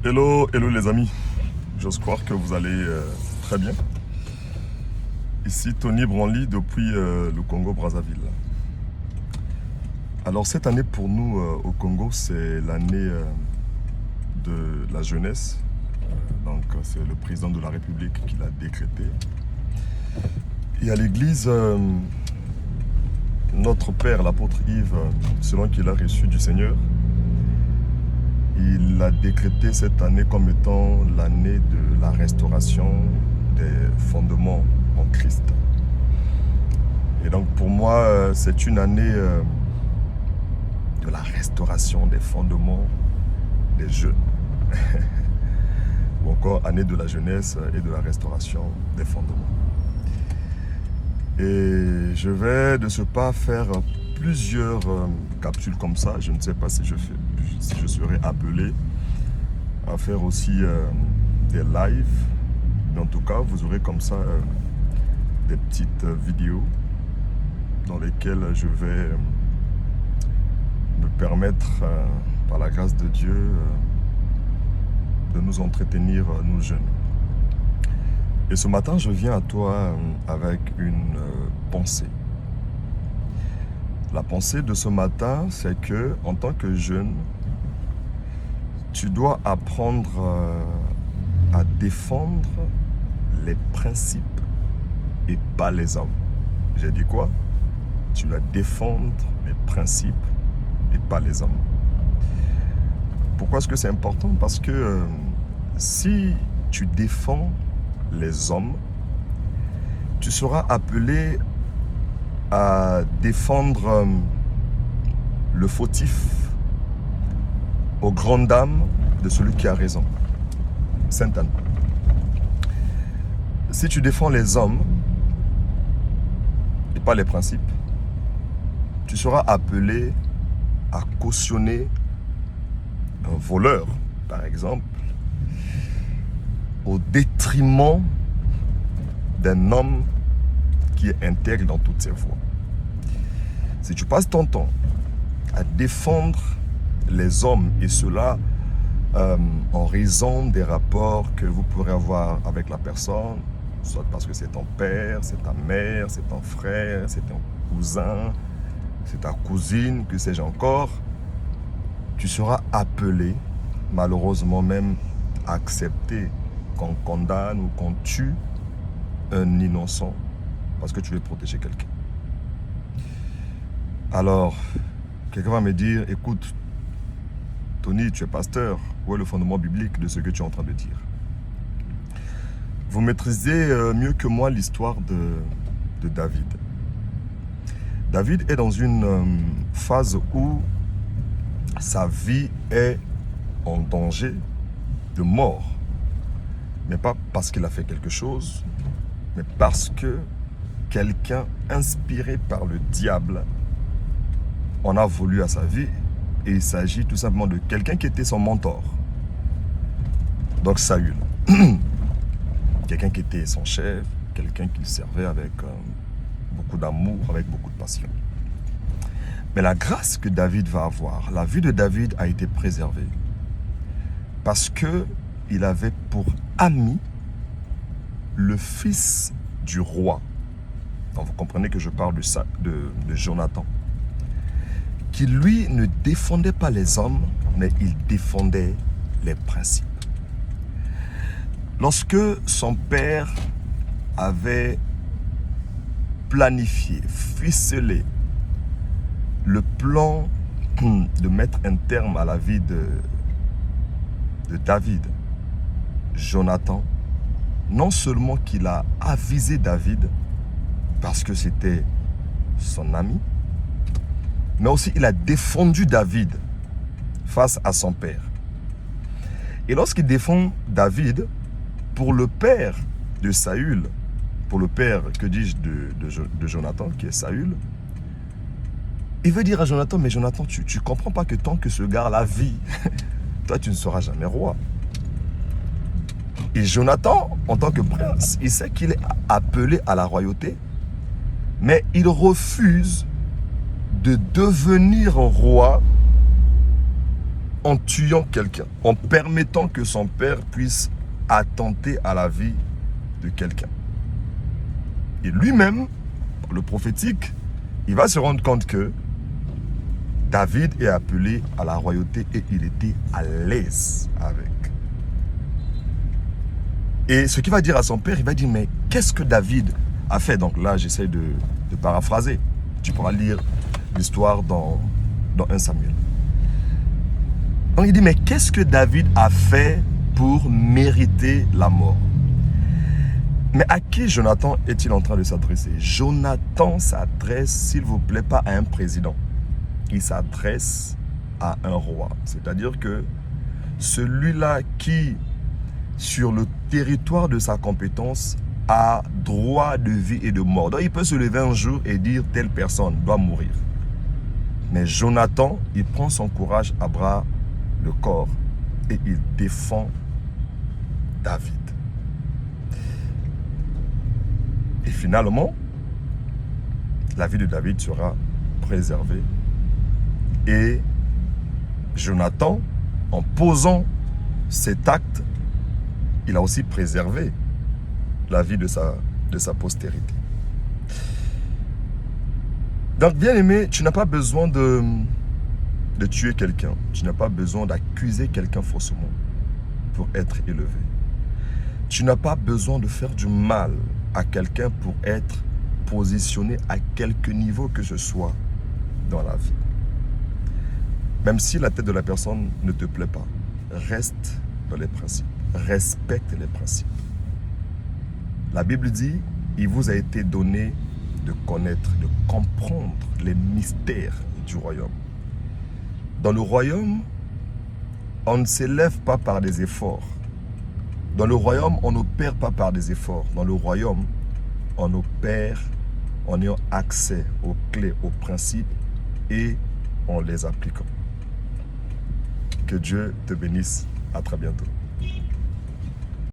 Hello, hello les amis. J'ose croire que vous allez très bien. Ici Tony Branly depuis le Congo-Brazzaville. Alors cette année pour nous au Congo, c'est l'année de la jeunesse. Donc c'est le président de la République qui l'a décrété. Et à l'église, notre père, l'apôtre Yves, selon qu'il a reçu du Seigneur, il a décrété cette année comme étant l'année de la restauration des fondements en Christ. Et donc pour moi, c'est une année de la restauration des fondements des jeunes. Ou encore année de la jeunesse et de la restauration des fondements. Et je vais de ce pas faire plusieurs capsules comme ça. Je ne sais pas si je serai appelé à faire aussi des lives. Mais en tout cas, vous aurez comme ça des petites vidéos dans lesquelles je vais me permettre, par la grâce de Dieu, de nous entretenir, nous jeunes. Et ce matin, je viens à toi avec une pensée. La pensée de ce matin, c'est que, en tant que jeune, tu dois apprendre à défendre les principes et pas les hommes. J'ai dit quoi? Tu dois défendre les principes et pas les hommes. Pourquoi est-ce que c'est important? Parce que si tu défends les hommes, tu seras appelé à défendre le fautif aux grandes dames de celui qui a raison. Sainte Anne. Si tu défends les hommes et pas les principes, tu seras appelé à cautionner un voleur, par exemple, au détriment d'un homme qui est intègre dans toutes ses voies. Si tu passes ton temps à défendre les hommes, et cela en raison des rapports que vous pourrez avoir avec la personne, soit parce que c'est ton père, c'est ta mère, c'est ton frère, c'est ton cousin, c'est ta cousine, que sais-je encore, tu seras appelé, malheureusement même, à accepter qu'on condamne ou qu'on tue un innocent parce que tu veux protéger quelqu'un. Alors, quelqu'un va me dire, écoute, Tony, tu es pasteur, où est le fondement biblique de ce que tu es en train de dire? Vous maîtrisez mieux que moi l'histoire de David. David est dans une phase où sa vie est en danger de mort. Mais pas parce qu'il a fait quelque chose, mais parce que quelqu'un inspiré par le diable en a voulu à sa vie. Et il s'agit tout simplement de quelqu'un qui était son mentor. Donc Saül. Quelqu'un qui était son chef, quelqu'un qu'il servait avec beaucoup d'amour, avec beaucoup de passion. Mais la grâce que David va avoir, la vie de David a été préservée. Parce qu'il avait pour ami le fils du roi. Donc vous comprenez que je parle de Jonathan. Qui lui ne défendait pas les hommes, mais il défendait les principes. Lorsque son père avait planifié, ficelé le plan de mettre un terme à la vie de David, Jonathan, non seulement qu'il a avisé David, parce que c'était son ami, mais aussi il a défendu David face à son père. Et lorsqu'il défend David, pour le père de Saül, pour le père, que dis-je, de Jonathan, qui est Saül, il veut dire à Jonathan, mais Jonathan, tu ne comprends pas que tant que ce gars-là vit, toi tu ne seras jamais roi. Et Jonathan, en tant que prince, il sait qu'il est appelé à la royauté, mais il refuse de devenir roi en tuant quelqu'un, en permettant que son père puisse attenter à la vie de quelqu'un. Et lui-même, le prophétique, il va se rendre compte que David est appelé à la royauté et il était à l'aise avec. Et ce qu'il va dire à son père, il va dire, mais qu'est-ce que David a fait? Donc là, j'essaie de paraphraser. Tu pourras lire l'histoire dans 1 Samuel. Donc il dit, mais qu'est-ce que David a fait pour mériter la mort? Mais à qui Jonathan est-il en train de s'adresser? Jonathan s'adresse, s'il vous plaît, pas à un président. Il s'adresse à un roi. C'est-à-dire que celui-là qui, sur le territoire de sa compétence, a droit de vie et de mort. Donc il peut se lever un jour et dire telle personne doit mourir. Mais Jonathan, il prend son courage à bras le corps et il défend David. Et finalement, la vie de David sera préservée. Et Jonathan, en posant cet acte, il a aussi préservé la vie de sa postérité. Donc, bien-aimé, tu n'as pas besoin de tuer quelqu'un. Tu n'as pas besoin d'accuser quelqu'un faussement pour être élevé. Tu n'as pas besoin de faire du mal à quelqu'un pour être positionné à quelque niveau que ce soit dans la vie. Même si la tête de la personne ne te plaît pas, reste dans les principes. Respecte les principes. La Bible dit, il vous a été donné de connaître, de comprendre les mystères du royaume. Dans le royaume, on ne s'élève pas par des efforts. Dans le royaume, on n'opère pas par des efforts. Dans le royaume, on opère en ayant accès aux clés, aux principes et en les appliquant. Que Dieu te bénisse. À très bientôt.